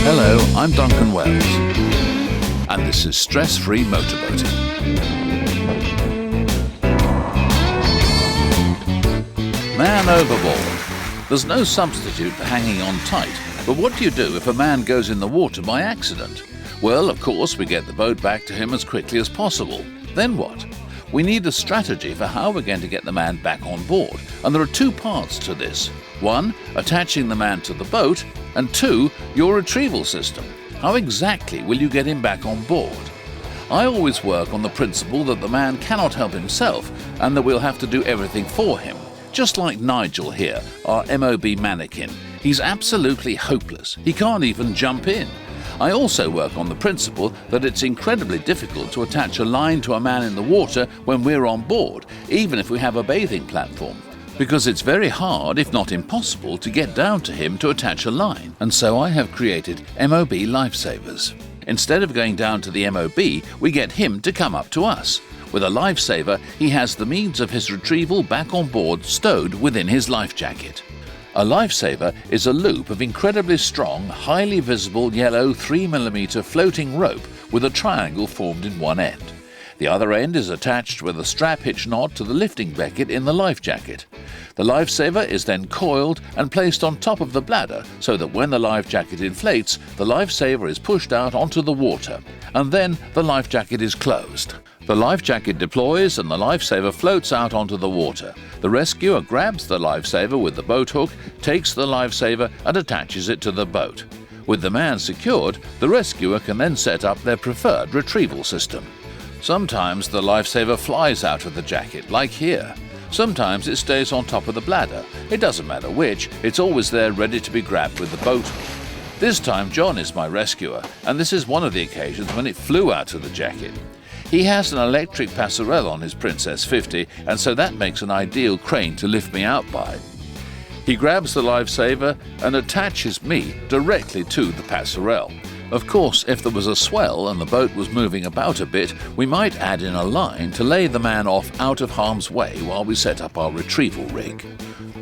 Hello, I'm Duncan Wells, and this is Stress-Free Motorboating. Man overboard. There's no substitute for hanging on tight, but what do you do if a man goes in the water by accident? Well, of course, we get the boat back to him as quickly as possible. Then what? We need a strategy for how we're going to get the man back on board, and there are two parts to this. One, attaching the man to the boat, and two, your retrieval system. How exactly will you get him back on board? I always work on the principle that the man cannot help himself and that we'll have to do everything for him. Just like Nigel here, our MOB mannequin. He's absolutely hopeless. He can't even jump in. I also work on the principle that it's incredibly difficult to attach a line to a man in the water when we're on board, even if we have a bathing platform. Because it's very hard, if not impossible, to get down to him to attach a line. And so I have created MOB Lifesavers. Instead of going down to the MOB, we get him to come up to us. With a lifesaver, he has the means of his retrieval back on board stowed within his life jacket. A lifesaver is a loop of incredibly strong, highly visible yellow 3mm floating rope with a triangle formed in one end. The other end is attached with a strap hitch knot to the lifting becket in the life jacket. The lifesaver is then coiled and placed on top of the bladder so that when the life jacket inflates, the lifesaver is pushed out onto the water, and then the life jacket is closed. The life jacket deploys and the lifesaver floats out onto the water. The rescuer grabs the lifesaver with the boat hook, takes the lifesaver and attaches it to the boat. With the man secured, the rescuer can then set up their preferred retrieval system. Sometimes the lifesaver flies out of the jacket, like here. Sometimes it stays on top of the bladder. It doesn't matter which, it's always there ready to be grabbed with the boat. This time John is my rescuer, and this is one of the occasions when it flew out of the jacket. He has an electric passerelle on his Princess 50, and so that makes an ideal crane to lift me out by. He grabs the lifesaver and attaches me directly to the passerelle. Of course, if there was a swell and the boat was moving about a bit, we might add in a line to lay the man off out of harm's way while we set up our retrieval rig.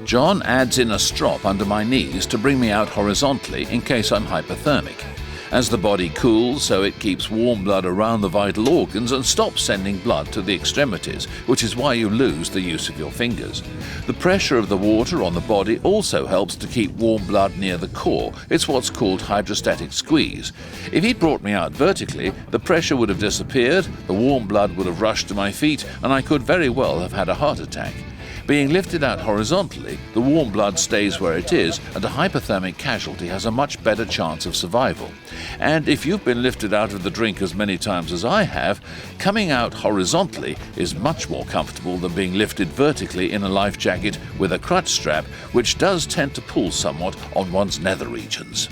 John adds in a strop under my knees to bring me out horizontally in case I'm hypothermic. As the body cools, so it keeps warm blood around the vital organs and stops sending blood to the extremities, which is why you lose the use of your fingers. The pressure of the water on the body also helps to keep warm blood near the core. It's what's called hydrostatic squeeze. If he'd brought me out vertically, the pressure would have disappeared, the warm blood would have rushed to my feet, and I could very well have had a heart attack. Being lifted out horizontally, the warm blood stays where it is, and a hypothermic casualty has a much better chance of survival. And if you've been lifted out of the drink as many times as I have, coming out horizontally is much more comfortable than being lifted vertically in a life jacket with a crutch strap, which does tend to pull somewhat on one's nether regions.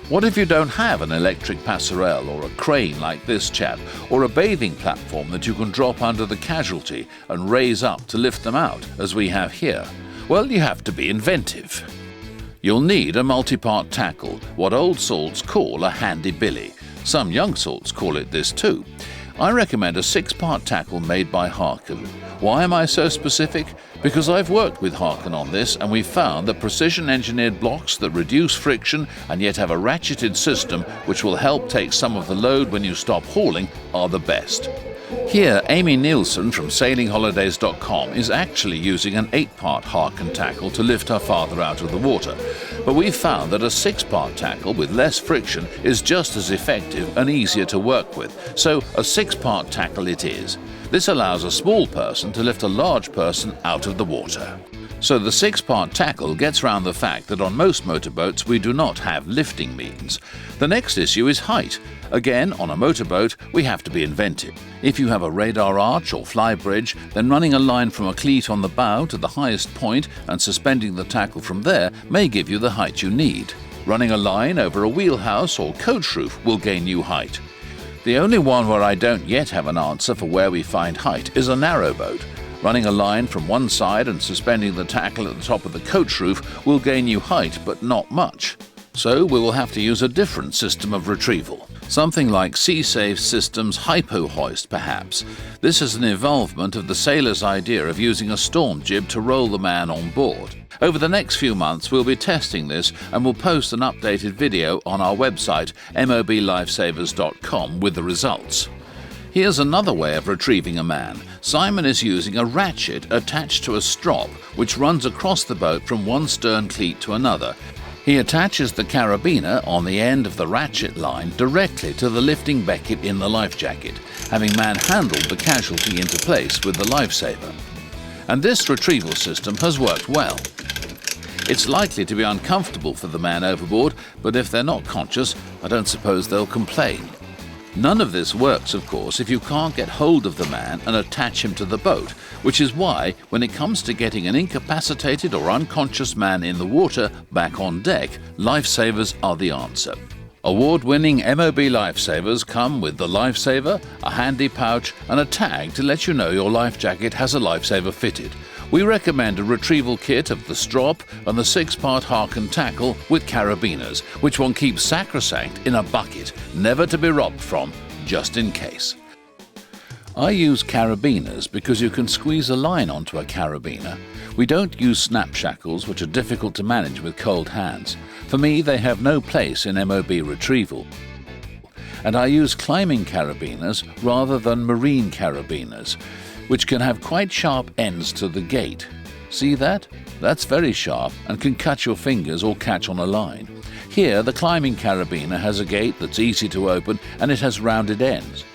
What if you don't have an electric passerelle or a crane like this chap, or a bathing platform that you can drop under the casualty and raise up to lift them out, as we have here? Well, you have to be inventive. You'll need a multi-part tackle, what old salts call a handy billy. Some young salts call it this too. I recommend a 6-part tackle made by Harken. Why am I so specific? Because I've worked with Harken on this, and we've found that precision-engineered blocks that reduce friction and yet have a ratcheted system which will help take some of the load when you stop hauling are the best. Here, Amy Nielsen from sailingholidays.com is actually using an 8-part Harken tackle to lift her father out of the water. But we've found that a 6-part tackle with less friction is just as effective and easier to work with, so a 6-part tackle it is. This allows a small person to lift a large person out of the water. So the 6-part tackle gets round the fact that on most motorboats we do not have lifting means. The next issue is height. Again, on a motorboat, we have to be inventive. If you have a radar arch or fly bridge, then running a line from a cleat on the bow to the highest point and suspending the tackle from there may give you the height you need. Running a line over a wheelhouse or coach roof will gain you height. The only one where I don't yet have an answer for where we find height is a narrowboat. Running a line from one side and suspending the tackle at the top of the coach roof will gain you height, but not much. So we will have to use a different system of retrieval. Something like Sea-Safe Systems Hypo Hoist, perhaps. This is an evolvement of the sailor's idea of using a storm jib to roll the man on board. Over the next few months we'll be testing this and we'll post an updated video on our website moblifesavers.com with the results. Here's another way of retrieving a man. Simon is using a ratchet attached to a strop which runs across the boat from one stern cleat to another. He attaches the carabiner on the end of the ratchet line directly to the lifting becket in the life jacket, having manhandled the casualty into place with the lifesaver. And this retrieval system has worked well. It's likely to be uncomfortable for the man overboard, but if they're not conscious, I don't suppose they'll complain. None of this works, of course, if you can't get hold of the man and attach him to the boat, which is why, when it comes to getting an incapacitated or unconscious man in the water back on deck, lifesavers are the answer. Award-winning MOB Lifesavers come with the lifesaver, a handy pouch and a tag to let you know your life jacket has a lifesaver fitted. We recommend a retrieval kit of the strop and the 6-part hark and tackle with carabiners, which one keeps sacrosanct in a bucket, never to be robbed from, just in case. I use carabiners because you can squeeze a line onto a carabiner. We don't use snap shackles, which are difficult to manage with cold hands. For me, they have no place in MOB retrieval. And I use climbing carabiners rather than marine carabiners, which can have quite sharp ends to the gate. See that? That's very sharp and can cut your fingers or catch on a line. Here, the climbing carabiner has a gate that's easy to open and it has rounded ends.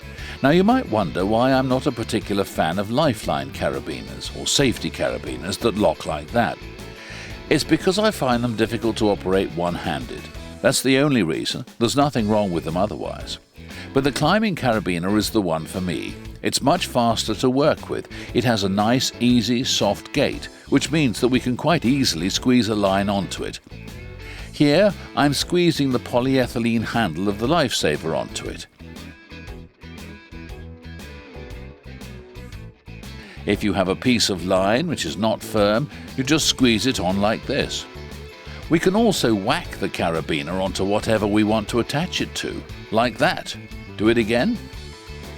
Now you might wonder why I'm not a particular fan of lifeline carabiners or safety carabiners that lock like that. It's because I find them difficult to operate one-handed. That's the only reason. There's nothing wrong with them otherwise. But the climbing carabiner is the one for me. It's much faster to work with. It has a nice, easy, soft gate, which means that we can quite easily squeeze a line onto it. Here, I'm squeezing the polyethylene handle of the lifesaver onto it. If you have a piece of line which is not firm, you just squeeze it on like this. We can also whack the carabiner onto whatever we want to attach it to, like that. Do it again?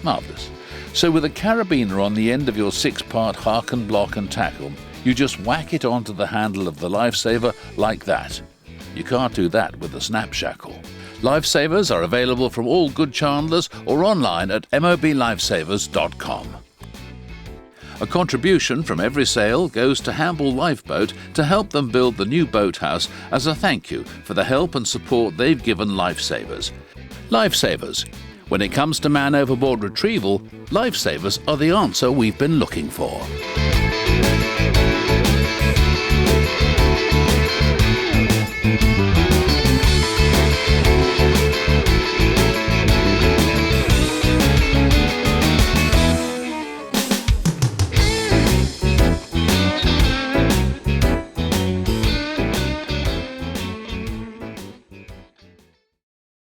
Marvellous. So with a carabiner on the end of your 6-part hark and block and tackle, you just whack it onto the handle of the lifesaver like that. You can't do that with a snap shackle. Lifesavers are available from all good chandlers or online at moblifesavers.com. A contribution from every sale goes to Hamble Lifeboat to help them build the new boathouse as a thank you for the help and support they've given Lifesavers. Lifesavers. When it comes to man overboard retrieval, lifesavers are the answer we've been looking for.